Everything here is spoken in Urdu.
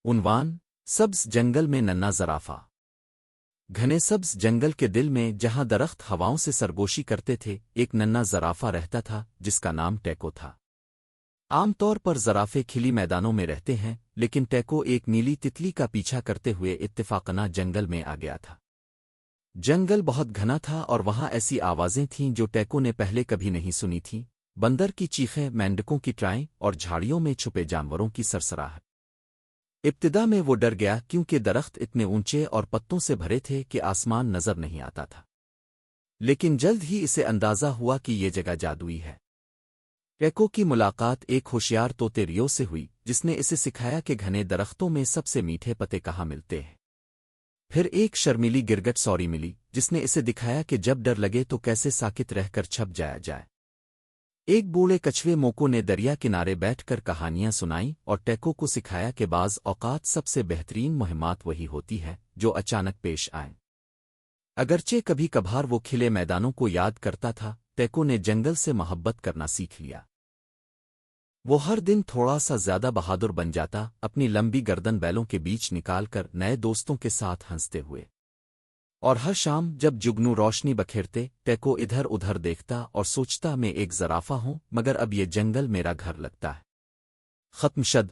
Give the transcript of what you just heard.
عنوان: سبز جنگل میں ننھا زرافہ۔ گھنے سبز جنگل کے دل میں جہاں درخت ہواؤں سے سرگوشی کرتے تھے، ایک ننھا زرافہ رہتا تھا جس کا نام ٹیکو تھا۔ عام طور پر زرافے کھلی میدانوں میں رہتے ہیں، لیکن ٹیکو ایک نیلی تتلی کا پیچھا کرتے ہوئے اتفاقنہ جنگل میں آ گیا تھا۔ جنگل بہت گھنا تھا اور وہاں ایسی آوازیں تھیں جو ٹیکو نے پہلے کبھی نہیں سنی تھیں: بندر کی چیخیں، مینڈکوں کی ٹرائیں اور جھاڑیوں میں چھپے جانوروں کی سرسراہٹ۔ ابتدا میں وہ ڈر گیا کیونکہ درخت اتنے اونچے اور پتوں سے بھرے تھے کہ آسمان نظر نہیں آتا تھا، لیکن جلد ہی اسے اندازہ ہوا کہ یہ جگہ جادوئی ہے۔ ٹیکو کی ملاقات ایک ہوشیار طوطے ریو سے ہوئی جس نے اسے سکھایا کہ گھنے درختوں میں سب سے میٹھے پتے کہاں ملتے ہیں۔ پھر ایک شرمیلی گرگٹ سوری ملی جس نے اسے دکھایا کہ جب ڈر لگے تو کیسے ساکت رہ کر چھپ جایا جائے۔ ایک بوڑھے کچھوے موکو نے دریا کنارے بیٹھ کر کہانیاں سنائیں اور ٹیکو کو سکھایا کہ بعض اوقات سب سے بہترین مہمات وہی ہوتی ہے جو اچانک پیش آئیں۔ اگرچہ کبھی کبھار وہ کھلے میدانوں کو یاد کرتا تھا، ٹیکو نے جنگل سے محبت کرنا سیکھ لیا۔ وہ ہر دن تھوڑا سا زیادہ بہادر بن جاتا، اپنی لمبی گردن بیلوں کے بیچ نکال کر نئے دوستوں کے ساتھ ہنستے ہوئے۔ اور ہر شام جب جگنو روشنی بکھیرتے، ٹیکو ادھر ادھر دیکھتا اور سوچتا، میں ایک زرافہ ہوں مگر اب یہ جنگل میرا گھر لگتا ہے۔ ختم شد۔